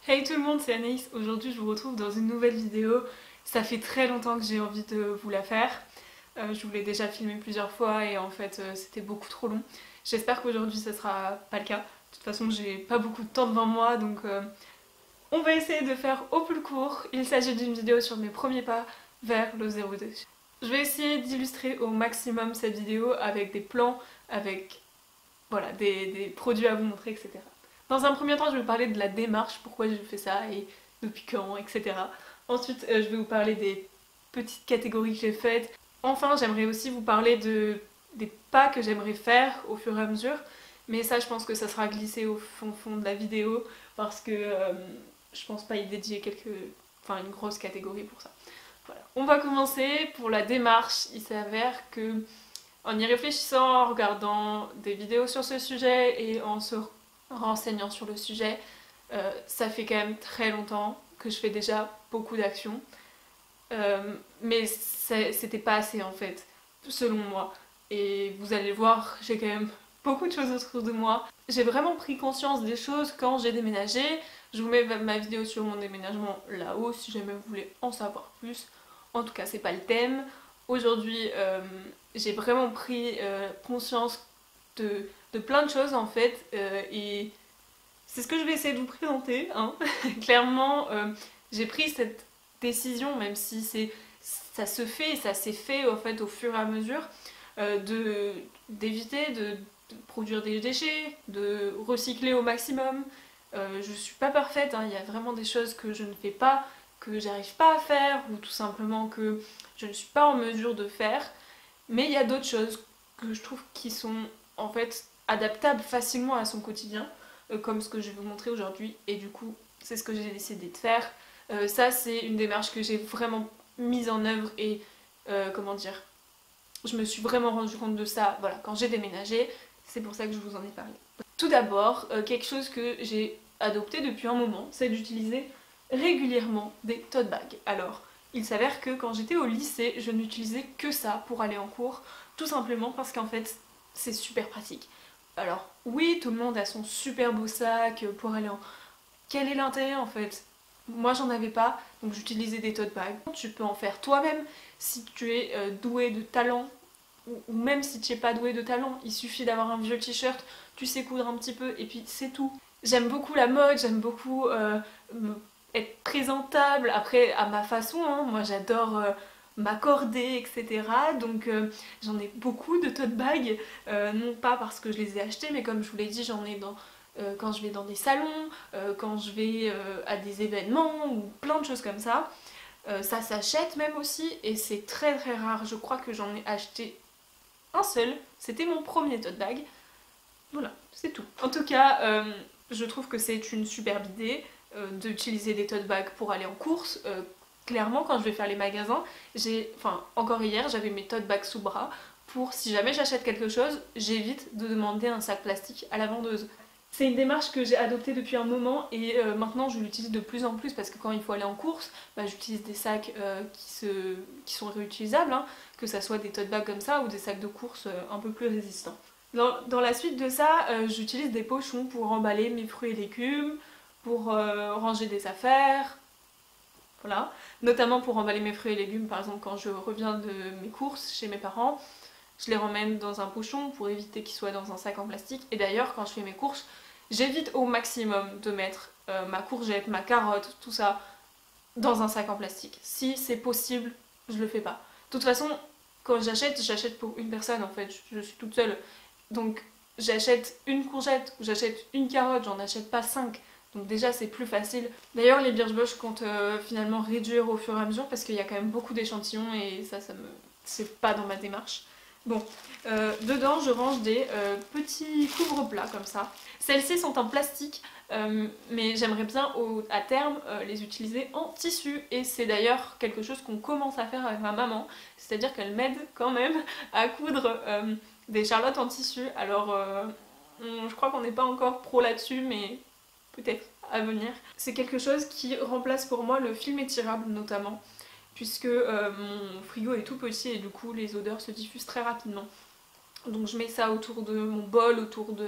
Hey tout le monde, c'est Anaïs. Aujourd'hui je vous retrouve dans une nouvelle vidéo. Ça fait très longtemps que j'ai envie de vous la faire. Je vous l'ai déjà filmé plusieurs fois et en fait c'était beaucoup trop long. J'espère qu'aujourd'hui ça sera pas le cas. De toute façon j'ai pas beaucoup de temps devant moi donc on va essayer de faire au plus court. Il s'agit d'une vidéo sur mes premiers pas vers le 02. Je vais essayer d'illustrer au maximum cette vidéo avec des plans, avec voilà, des produits à vous montrer, etc. Dans un premier temps, je vais vous parler de la démarche, pourquoi j'ai fait ça et depuis quand, etc. Ensuite, je vais vous parler des petites catégories que j'ai faites. Enfin, j'aimerais aussi vous parler des pas que j'aimerais faire au fur et à mesure. Mais ça, je pense que ça sera glissé au fond de la vidéo parce que je pense pas y dédier une grosse catégorie pour ça. Voilà. On va commencer pour la démarche. Il s'avère que en y réfléchissant, en regardant des vidéos sur ce sujet et en se renseignant sur le sujet, ça fait quand même très longtemps que je fais déjà beaucoup d'actions. Mais c'était pas assez en fait, selon moi. Et vous allez voir, j'ai quand même beaucoup de choses autour de moi. J'ai vraiment pris conscience des choses quand j'ai déménagé. Je vous mets ma vidéo sur mon déménagement là-haut si jamais vous voulez en savoir plus. En tout cas, c'est pas le thème. Aujourd'hui, j'ai vraiment pris conscience de plein de choses en fait. Et c'est ce que je vais essayer de vous présenter. Hein. Clairement, j'ai pris cette décision, même si ça se fait, ça s'est fait en fait au fur et à mesure, d'éviter de produire des déchets, de recycler au maximum. Je suis pas parfaite, hein, il y a vraiment des choses que je ne fais pas, que j'arrive pas à faire, ou tout simplement que je ne suis pas en mesure de faire. Mais il y a d'autres choses que je trouve qui sont en fait adaptables facilement à son quotidien, comme ce que je vais vous montrer aujourd'hui. Et du coup, c'est ce que j'ai décidé de faire. Ça, c'est une démarche que j'ai vraiment mise en œuvre et comment dire, je me suis vraiment rendu compte de ça voilà, quand j'ai déménagé. C'est pour ça que je vous en ai parlé. Tout d'abord, quelque chose que j'ai adopté depuis un moment, c'est d'utiliser régulièrement des tote bags. Alors, il s'avère que quand j'étais au lycée, je n'utilisais que ça pour aller en cours, tout simplement parce qu'en fait, c'est super pratique. Alors, oui, tout le monde a son super beau sac pour aller en... Quel est l'intérêt en fait? Moi j'en avais pas, donc j'utilisais des tote bags. Tu peux en faire toi-même si tu es doué de talent, ou même si tu n'es pas doué de talent, il suffit d'avoir un vieux t-shirt, tu sais coudre un petit peu et puis c'est tout. J'aime beaucoup la mode, j'aime beaucoup être présentable, après à ma façon, hein. Moi j'adore m'accorder, etc. Donc j'en ai beaucoup de tote bags, non pas parce que je les ai achetés, mais comme je vous l'ai dit, j'en ai quand je vais dans des salons, quand je vais à des événements ou plein de choses comme ça. Ça s'achète même aussi et c'est très très rare. Je crois que j'en ai acheté un seul. C'était mon premier tote bag. Voilà, c'est tout. En tout cas, je trouve que c'est une superbe idée d'utiliser des tote bags pour aller en course. Clairement, quand je vais faire les magasins, encore hier, j'avais mes tote bags sous bras pour si jamais j'achète quelque chose, j'évite de demander un sac plastique à la vendeuse. C'est une démarche que j'ai adoptée depuis un moment et maintenant je l'utilise de plus en plus parce que quand il faut aller en course, j'utilise des sacs qui sont réutilisables, hein, que ça soit des tote bags comme ça ou des sacs de course un peu plus résistants. Dans la suite de ça, j'utilise des pochons pour emballer mes fruits et légumes, pour ranger des affaires, voilà. Notamment pour emballer mes fruits et légumes, par exemple quand je reviens de mes courses chez mes parents, je les ramène dans un pochon pour éviter qu'ils soient dans un sac en plastique. Et d'ailleurs, quand je fais mes courses, j'évite au maximum de mettre ma courgette, ma carotte, tout ça dans un sac en plastique. Si c'est possible, je le fais pas. De toute façon, quand j'achète pour une personne en fait, je suis toute seule. Donc j'achète une courgette ou j'achète une carotte, j'en achète pas 5. Donc déjà c'est plus facile. D'ailleurs les Birchbox je compte finalement réduire au fur et à mesure parce qu'il y a quand même beaucoup d'échantillons et c'est pas dans ma démarche. Bon, dedans je range des petits couvre-plats comme ça. Celles-ci sont en plastique, mais j'aimerais bien à terme les utiliser en tissu. Et c'est d'ailleurs quelque chose qu'on commence à faire avec ma maman. C'est-à-dire qu'elle m'aide quand même à coudre des charlottes en tissu. Alors je crois qu'on n'est pas encore pro là-dessus, mais peut-être à venir. C'est quelque chose qui remplace pour moi le film étirable notamment, puisque mon frigo est tout petit et du coup les odeurs se diffusent très rapidement. Donc je mets ça autour de mon bol, autour de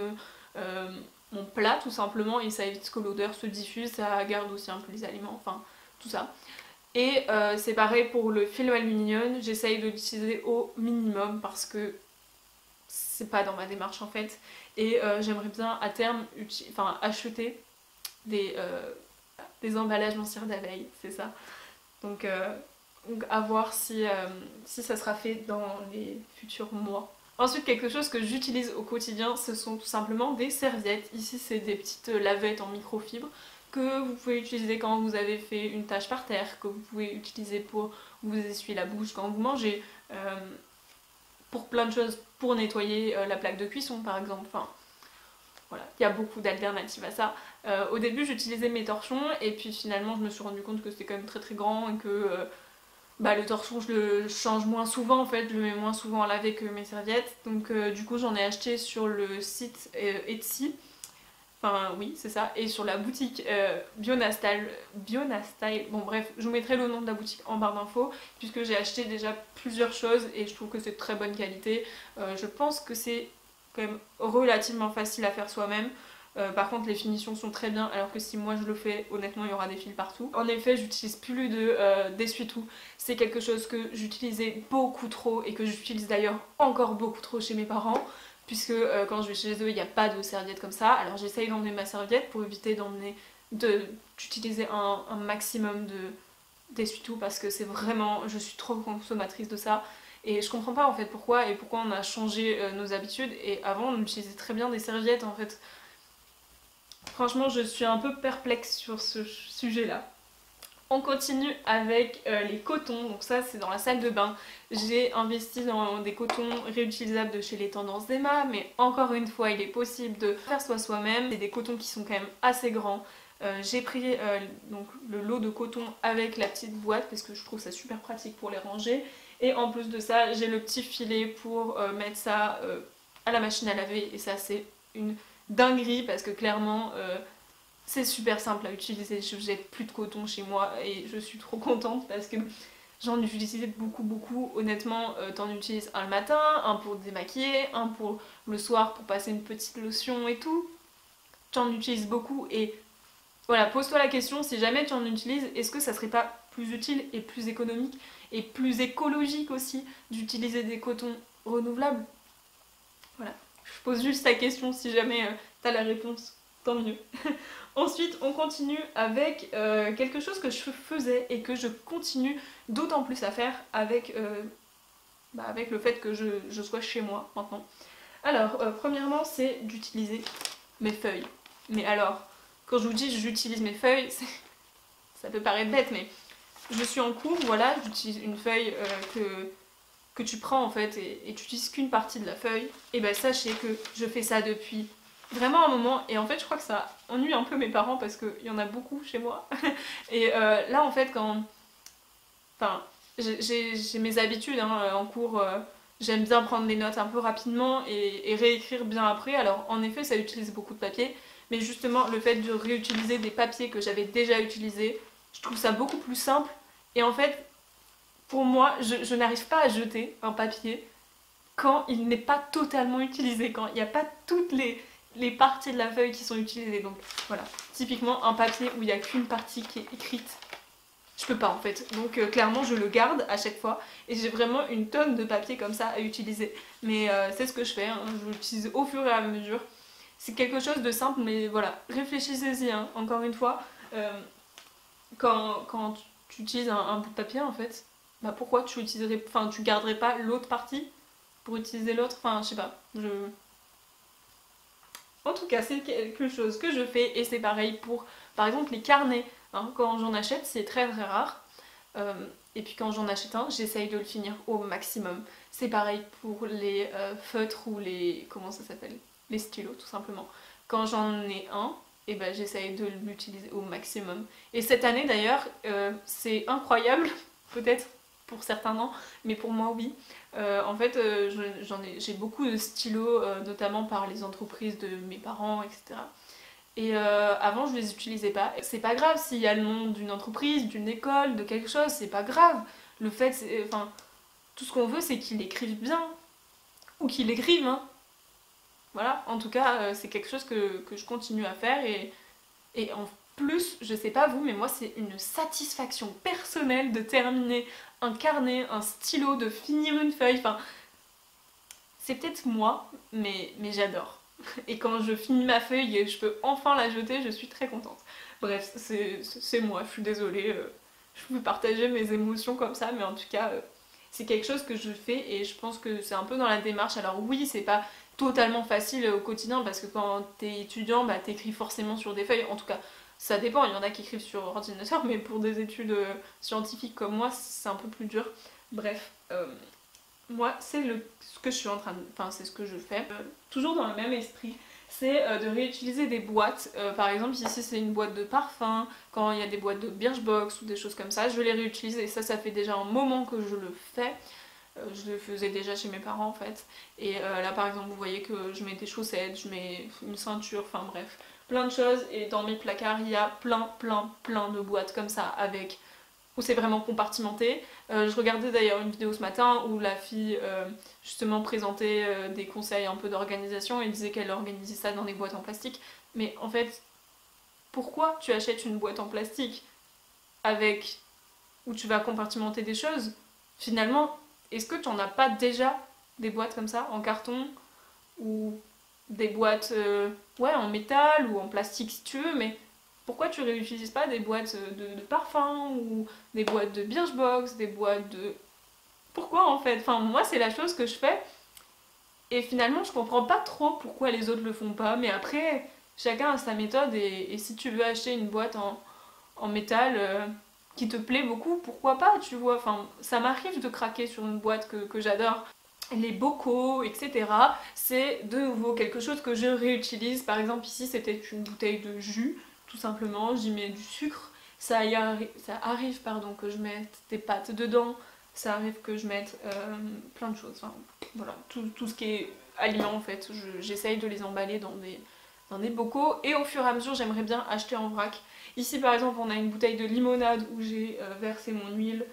mon plat tout simplement, et ça évite que l'odeur se diffuse, ça garde aussi un peu les aliments, enfin tout ça. Et c'est pareil pour le film aluminium, j'essaye de l'utiliser au minimum parce que c'est pas dans ma démarche en fait. Et j'aimerais bien à terme acheter des emballages en cire d'abeille, c'est ça. Donc à voir si ça sera fait dans les futurs mois. Ensuite, quelque chose que j'utilise au quotidien, ce sont tout simplement des serviettes. Ici, c'est des petites lavettes en microfibre que vous pouvez utiliser quand vous avez fait une tâche par terre, que vous pouvez utiliser pour vous essuyer la bouche quand vous mangez, pour plein de choses, pour nettoyer la plaque de cuisson par exemple. Enfin, voilà, il y a beaucoup d'alternatives à ça. Au début, j'utilisais mes torchons et puis finalement, je me suis rendu compte que c'était quand même très très grand et que le torchon je le change moins souvent en fait, je le mets moins souvent à laver que mes serviettes. Donc du coup j'en ai acheté sur le site Etsy, enfin oui c'est ça, et sur la boutique Bionastyle, bon bref, je vous mettrai le nom de la boutique en barre d'infos, puisque j'ai acheté déjà plusieurs choses et je trouve que c'est de très bonne qualité. Je pense que c'est quand même relativement facile à faire soi-même. Par contre les finitions sont très bien, alors que si moi je le fais, honnêtement il y aura des fils partout. En effet, j'utilise plus d'essuie-tout. C'est quelque chose que j'utilisais beaucoup trop et que j'utilise d'ailleurs encore beaucoup trop chez mes parents, puisque quand je vais chez eux il n'y a pas de serviette comme ça. Alors j'essaye d'emmener ma serviette pour éviter d'utiliser un maximum d'essuie-tout, parce que c'est vraiment, je suis trop consommatrice de ça. Et je comprends pas en fait pourquoi on a changé nos habitudes, et avant on utilisait très bien des serviettes en fait. Franchement, je suis un peu perplexe sur ce sujet-là. On continue avec les cotons, donc ça c'est dans la salle de bain. J'ai investi dans des cotons réutilisables de chez les Tendances d'Emma, mais encore une fois il est possible de faire soi-même. C'est des cotons qui sont quand même assez grands. J'ai pris donc le lot de coton avec la petite boîte parce que je trouve ça super pratique pour les ranger. Et en plus de ça, j'ai le petit filet pour mettre ça à la machine à laver, et ça c'est une dinguerie parce que clairement c'est super simple à utiliser. Je jette plus de coton chez moi et je suis trop contente parce que j'en utilise beaucoup. Honnêtement, t'en utilises un le matin, un pour te démaquiller, un pour le soir pour passer une petite lotion et tout. T'en utilises beaucoup, et voilà, pose-toi la question, si jamais tu en utilises, est-ce que ça serait pas plus utile et plus économique et plus écologique aussi d'utiliser des cotons renouvelables? Voilà, je pose juste la question, si jamais t'as la réponse, tant mieux. Ensuite, on continue avec quelque chose que je faisais et que je continue d'autant plus à faire avec le fait que je sois chez moi maintenant. Alors, premièrement, c'est d'utiliser mes feuilles. Mais alors, quand je vous dis j'utilise mes feuilles, ça peut paraître bête, mais je suis en cours, voilà, j'utilise une feuille que tu prends en fait et tu utilises qu'une partie de la feuille. Et ben sachez que je fais ça depuis vraiment un moment, et en fait je crois que ça ennuie un peu mes parents parce qu'il y en a beaucoup chez moi. Et là en fait enfin j'ai mes habitudes hein, en cours, j'aime bien prendre des notes un peu rapidement et réécrire bien après. Alors en effet ça utilise beaucoup de papier, mais justement le fait de réutiliser des papiers que j'avais déjà utilisés, je trouve ça beaucoup plus simple. Et en fait pour moi je n'arrive pas à jeter un papier quand il n'est pas totalement utilisé, quand il n'y a pas toutes les parties de la feuille qui sont utilisées. Donc voilà, typiquement un papier où il n'y a qu'une partie qui est écrite, je peux pas en fait. Donc clairement je le garde à chaque fois, et j'ai vraiment une tonne de papier comme ça à utiliser. Mais c'est ce que je fais, hein. Je l'utilise au fur et à mesure. C'est quelque chose de simple, mais voilà, réfléchissez-y, hein. Encore une fois, quand tu utilises un bout de papier en fait, bah pourquoi tu garderais pas l'autre partie pour utiliser l'autre, enfin je sais pas, En tout cas c'est quelque chose que je fais, et c'est pareil pour par exemple les carnets, hein. Quand j'en achète c'est très rare, et puis quand j'en achète un j'essaye de le finir au maximum. C'est pareil pour les feutres ou les, comment ça s'appelle, les stylos tout simplement. Quand j'en ai un, et ben j'essaye de l'utiliser au maximum. Et cette année d'ailleurs c'est incroyable, peut-être pour certains non, mais pour moi oui. En fait, j'ai beaucoup de stylos, notamment par les entreprises de mes parents, etc. Et avant, je les utilisais pas. C'est pas grave s'il y a le nom d'une entreprise, d'une école, de quelque chose, c'est pas grave. Le fait, tout ce qu'on veut, c'est qu'ils écrivent bien. Ou qu'ils écrivent, hein. voilà, en tout cas c'est quelque chose que je continue à faire et en plus, je sais pas vous, mais moi c'est une satisfaction personnelle de terminer un carnet, un stylo, de finir une feuille, enfin c'est peut-être moi, mais j'adore. Et quand je finis ma feuille et je peux enfin la jeter, je suis très contente. Bref, c'est moi, je suis désolée, je peux partager mes émotions comme ça, mais en tout cas, c'est quelque chose que je fais et je pense que c'est un peu dans la démarche. Alors oui, c'est pas totalement facile au quotidien parce que quand t'es étudiant, bah t'écris forcément sur des feuilles. En tout cas, ça dépend, il y en a qui écrivent sur ordinateur, mais pour des études scientifiques comme moi, c'est un peu plus dur. Bref, moi, c'est ce que je suis en train de... Enfin, c'est ce que je fais. Toujours dans le même esprit, c'est de réutiliser des boîtes. Par exemple, ici, c'est une boîte de parfum. Quand il y a des boîtes de Birchbox ou des choses comme ça, je vais les réutiliser. Ça fait déjà un moment que je le fais. Je le faisais déjà chez mes parents, en fait. Et là, par exemple, vous voyez que je mets des chaussettes, je mets une ceinture, enfin bref, plein de choses. Et dans mes placards, il y a plein de boîtes comme ça avec où c'est vraiment compartimenté. Je regardais d'ailleurs une vidéo ce matin où la fille justement présentait des conseils un peu d'organisation et disait qu'elle organisait ça dans des boîtes en plastique. Mais en fait, pourquoi tu achètes une boîte en plastique avec où tu vas compartimenter des choses? Finalement, est-ce que tu n'en as pas déjà des boîtes comme ça, en carton ou des boîtes ouais, en métal ou en plastique si tu veux, mais pourquoi tu réutilises pas des boîtes de parfum ou des boîtes de Birchbox, des boîtes de... Pourquoi en fait? Enfin moi c'est la chose que je fais et finalement je comprends pas trop pourquoi les autres le font pas, mais après chacun a sa méthode et si tu veux acheter une boîte en métal qui te plaît beaucoup, pourquoi pas, tu vois? Enfin ça m'arrive de craquer sur une boîte que j'adore. Les bocaux, etc. C'est de nouveau quelque chose que je réutilise. Par exemple ici c'était une bouteille de jus, tout simplement, j'y mets du sucre. Ça arrive pardon, que je mette des pâtes dedans, ça arrive que je mette plein de choses. Enfin, voilà, tout ce qui est aliments en fait, j'essaye de les emballer dans des bocaux et au fur et à mesure j'aimerais bien acheter en vrac. Ici par exemple on a une bouteille de limonade où j'ai versé mon huile.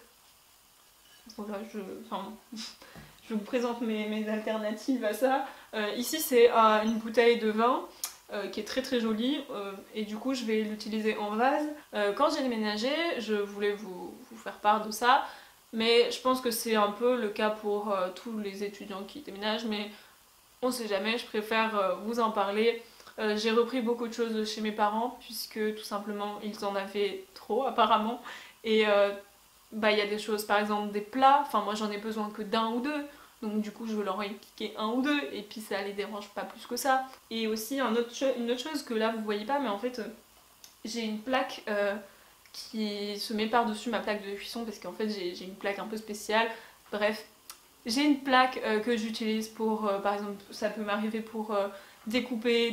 Voilà, enfin, je vous présente mes alternatives à ça. Ici c'est une bouteille de vin qui est très jolie et du coup je vais l'utiliser en vase. Quand j'ai déménagé, je voulais vous faire part de ça, mais je pense que c'est un peu le cas pour tous les étudiants qui déménagent, mais on sait jamais, je préfère vous en parler. J'ai repris beaucoup de choses chez mes parents puisque tout simplement ils en avaient trop apparemment et bah il y a des choses, par exemple des plats, enfin moi j'en ai besoin que d'un ou deux, donc du coup je veux leur expliquer un ou deux, et puis ça les dérange pas plus que ça. Et aussi une autre chose que là vous voyez pas, mais en fait j'ai une plaque qui se met par-dessus ma plaque de cuisson, parce qu'en fait j'ai une plaque un peu spéciale, bref. J'ai une plaque que j'utilise pour, par exemple, ça peut m'arriver pour découper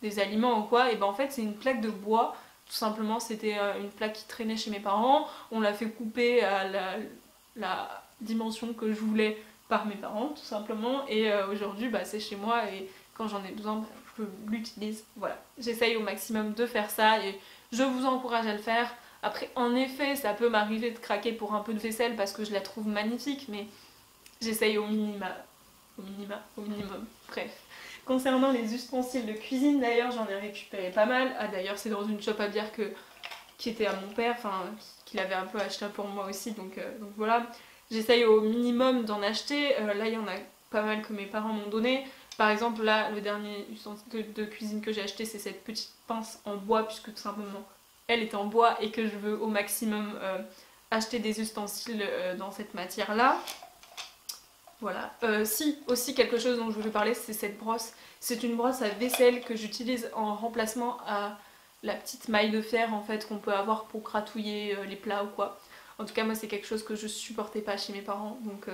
des aliments ou quoi, et ben en fait c'est une plaque de bois. Tout simplement, c'était une plaque qui traînait chez mes parents. On l'a fait couper à la dimension que je voulais par mes parents, tout simplement. Et aujourd'hui, bah, c'est chez moi et quand j'en ai besoin, bah, je l'utilise. Voilà. J'essaye au maximum de faire ça et je vous encourage à le faire. Après, en effet, ça peut m'arriver de craquer pour un peu de vaisselle parce que je la trouve magnifique, mais j'essaye au minimum. Bref. Concernant les ustensiles de cuisine, d'ailleurs, j'en ai récupéré pas mal. Ah, d'ailleurs, c'est dans une shop à bière qui était à mon père, enfin, qu'il avait un peu acheté pour moi aussi, donc voilà. J'essaye au minimum d'en acheter. Là, il y en a pas mal que mes parents m'ont donné. Par exemple, là, le dernier ustensile de cuisine que j'ai acheté, c'est cette petite pince en bois, puisque tout simplement, elle est en bois et que je veux au maximum acheter des ustensiles dans cette matière-là. Voilà. Si, aussi quelque chose dont je voulais parler, c'est cette brosse. C'est une brosse à vaisselle que j'utilise en remplacement à la petite maille de fer en fait qu'on peut avoir pour gratouiller les plats ou quoi. En tout cas, moi c'est quelque chose que je supportais pas chez mes parents, donc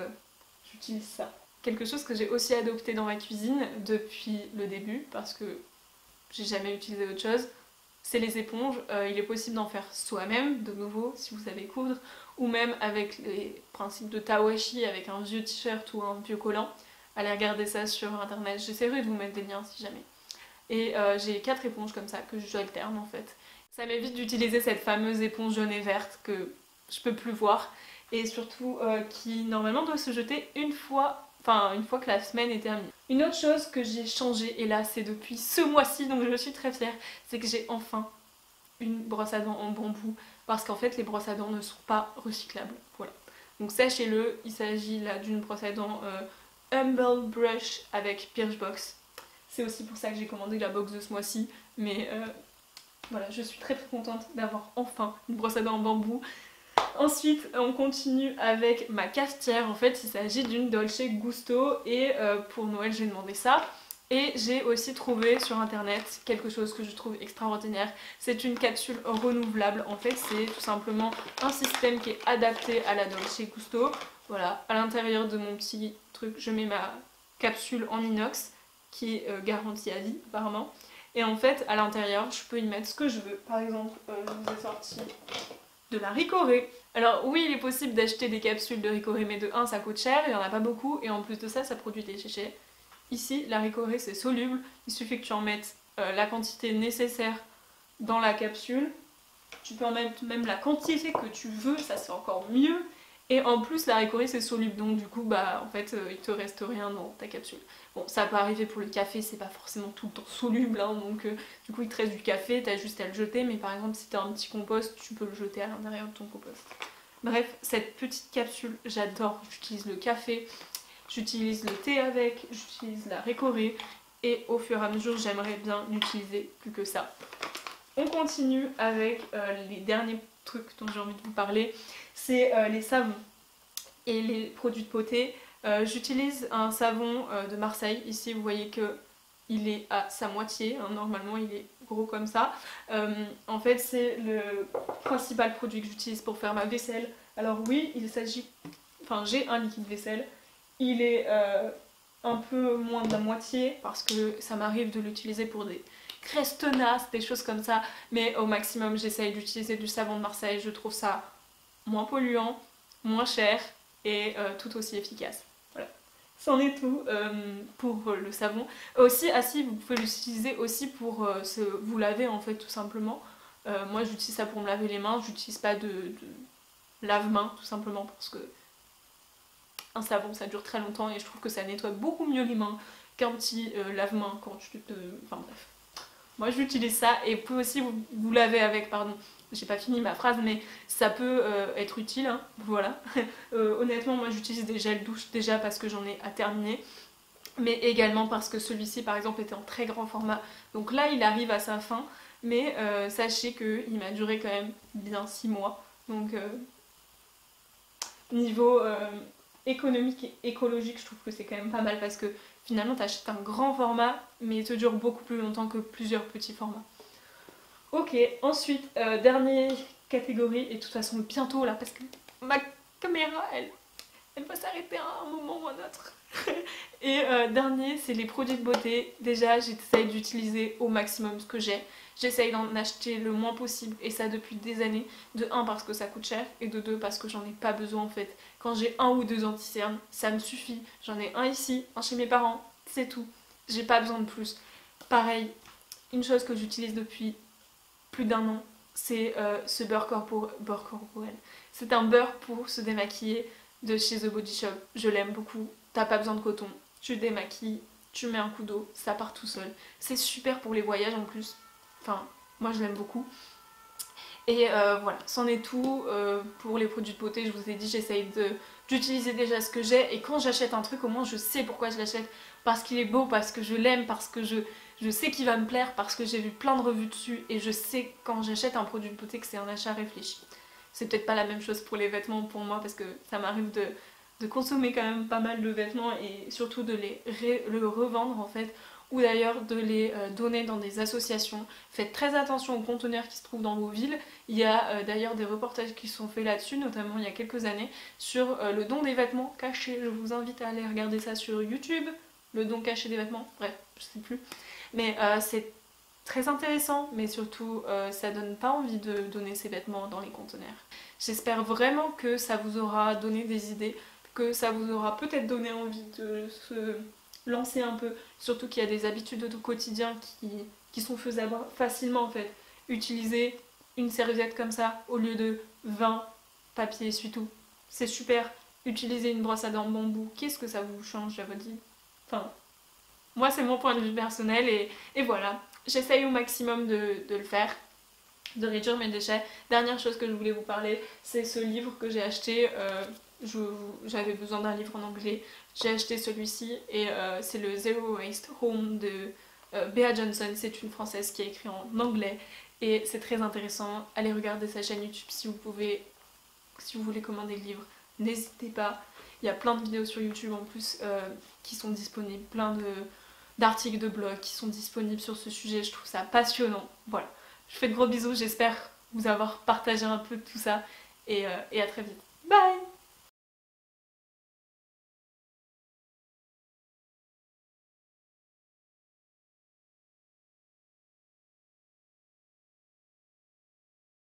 j'utilise ça. Quelque chose que j'ai aussi adopté dans ma cuisine depuis le début, parce que j'ai jamais utilisé autre chose, c'est les éponges. Il est possible d'en faire soi-même, de nouveau, si vous savez coudre, ou même avec les principes de Tawashi, avec un vieux t-shirt ou un vieux collant. Allez regarder ça sur internet, j'essaierai de vous mettre des liens si jamais. Et j'ai 4 éponges comme ça, que j'alterne en fait. Ça m'évite d'utiliser cette fameuse éponge jaune et verte que je peux plus voir, et surtout qui normalement doit se jeter une fois enfin une fois que la semaine est terminée. Une autre chose que j'ai changé, et là c'est depuis ce mois-ci, donc je suis très fière, c'est que j'ai enfin une brosse à dents en bambou, parce qu'en fait les brosses à dents ne sont pas recyclables, voilà. Donc sachez-le, il s'agit là d'une brosse à dents Humble Brush avec Birchbox. C'est aussi pour ça que j'ai commandé la box de ce mois-ci, mais voilà, je suis très contente d'avoir enfin une brosse à dents en bambou. Ensuite, on continue avec ma cafetière. En fait, il s'agit d'une Dolce Gusto et pour Noël, j'ai demandé ça. Et j'ai aussi trouvé sur internet quelque chose que je trouve extraordinaire. C'est une capsule renouvelable. En fait, c'est tout simplement un système qui est adapté à la Dolce Gusto. Voilà, à l'intérieur de mon petit truc, je mets ma capsule en inox qui est garantie à vie apparemment. Et en fait, à l'intérieur, je peux y mettre ce que je veux. Par exemple, je vous ai sorti de la Ricoré. Alors oui, il est possible d'acheter des capsules de Ricoré, mais de 1, ça coûte cher, il n'y en a pas beaucoup, et en plus de ça, ça produit des déchets. Ici, la Ricoré, c'est soluble, il suffit que tu en mettes la quantité nécessaire dans la capsule. Tu peux en mettre même la quantité que tu veux, ça c'est encore mieux. Et en plus, la Ricoré, c'est soluble, donc du coup, bah en fait, il te reste rien dans ta capsule. Bon, ça peut arriver pour le café, c'est pas forcément tout le temps soluble, hein, donc du coup, il te reste du café, t'as juste à le jeter, mais par exemple, si t'as un petit compost, tu peux le jeter à l'intérieur de ton compost. Bref, cette petite capsule, j'adore. J'utilise le café, j'utilise le thé avec, j'utilise la Ricoré, et au fur et à mesure, j'aimerais bien l'utiliser plus que ça. On continue avec les derniers trucs dont j'ai envie de vous parler, c'est les savons et les produits de beauté. J'utilise un savon de Marseille, ici vous voyez que il est à sa moitié, hein, normalement il est gros comme ça. En fait c'est le principal produit que j'utilise pour faire ma vaisselle. Alors oui, il s'agit, enfin j'ai un liquide vaisselle, il est un peu moins de la moitié parce que ça m'arrive de l'utiliser pour des graisses tenaces, des choses comme ça, mais au maximum j'essaye d'utiliser du savon de Marseille, je trouve ça moins polluant, moins cher et tout aussi efficace. Voilà. C'en est tout pour le savon. Aussi, ah si, vous pouvez l'utiliser aussi pour vous laver en fait tout simplement. Moi j'utilise ça pour me laver les mains, j'utilise pas de lave-mains tout simplement parce que un savon ça dure très longtemps et je trouve que ça nettoie beaucoup mieux les mains qu'un petit lave-mains quand tu te... Enfin bref. Moi j'utilise ça et vous pouvez aussi vous laver avec, pardon, j'ai pas fini ma phrase mais ça peut être utile, hein, voilà. Honnêtement moi j'utilise des gels douche déjà parce que j'en ai à terminer, mais également parce que celui-ci par exemple était en très grand format, donc là il arrive à sa fin, mais sachez qu'il m'a duré quand même bien 6 mois, donc niveau économique et écologique je trouve que c'est quand même pas mal parce que finalement t'achètes un grand format mais il te dure beaucoup plus longtemps que plusieurs petits formats. Ok, ensuite dernière catégorie, et de toute façon bientôt là parce que ma caméra elle va s'arrêter à un moment ou un autre. Et dernier, c'est les produits de beauté. Déjà j'essaye d'utiliser au maximum ce que j'ai. J'essaye d'en acheter le moins possible et ça depuis des années. De 1 parce que ça coûte cher et de 2 parce que j'en ai pas besoin en fait. Quand j'ai 1 ou 2 anti-cernes, ça me suffit. J'en ai un ici, un chez mes parents, c'est tout. J'ai pas besoin de plus. Pareil, une chose que j'utilise depuis plus d'1 an, c'est ce beurre corporel. C'est un beurre pour se démaquiller de chez The Body Shop. Je l'aime beaucoup. T'as pas besoin de coton. Tu démaquilles, tu mets un coup d'eau, ça part tout seul. C'est super pour les voyages en plus. Enfin, moi je l'aime beaucoup. Et voilà, c'en est tout pour les produits de beauté. Je vous ai dit, j'essaye d'utiliser déjà ce que j'ai. Et quand j'achète un truc, au moins je sais pourquoi je l'achète. Parce qu'il est beau, parce que je l'aime, parce que je sais qu'il va me plaire, parce que j'ai vu plein de revues dessus. Et je sais quand j'achète un produit de beauté que c'est un achat réfléchi. C'est peut-être pas la même chose pour les vêtements pour moi parce que ça m'arrive de consommer quand même pas mal de vêtements et surtout de le revendre en fait, ou d'ailleurs de les donner dans des associations. Faites très attention aux conteneurs qui se trouvent dans vos villes. Il y a d'ailleurs des reportages qui sont faits là-dessus, notamment il y a quelques années, sur le don des vêtements cachés. Je vous invite à aller regarder ça sur YouTube, le don caché des vêtements, bref, je sais plus. Mais c'est très intéressant, mais surtout ça donne pas envie de donner ses vêtements dans les conteneurs. J'espère vraiment que ça vous aura donné des idées, que ça vous aura peut-être donné envie de se lancer un peu, surtout qu'il y a des habitudes au quotidien qui sont faisables facilement en fait. Utiliser une serviette comme ça au lieu de 20 papiers essuie-tout, c'est super utiliser une brosse à dents bambou, qu'est-ce que ça vous change à votre vie? Enfin, moi c'est mon point de vue personnel et voilà. J'essaye au maximum de le faire, de réduire mes déchets. Dernière chose que je voulais vous parler, c'est ce livre que j'ai acheté. J'avais besoin d'un livre en anglais. J'ai acheté celui-ci et c'est le Zero Waste Home de Bea Johnson. C'est une française qui a écrit en anglais et c'est très intéressant. Allez regarder sa chaîne YouTube si vous pouvez, si vous voulez commander le livre. N'hésitez pas. Il y a plein de vidéos sur YouTube en plus qui sont disponibles, plein d'articles de blog qui sont disponibles sur ce sujet. Je trouve ça passionnant. Voilà. Je vous fais de gros bisous, j'espère vous avoir partagé un peu tout ça et à très vite.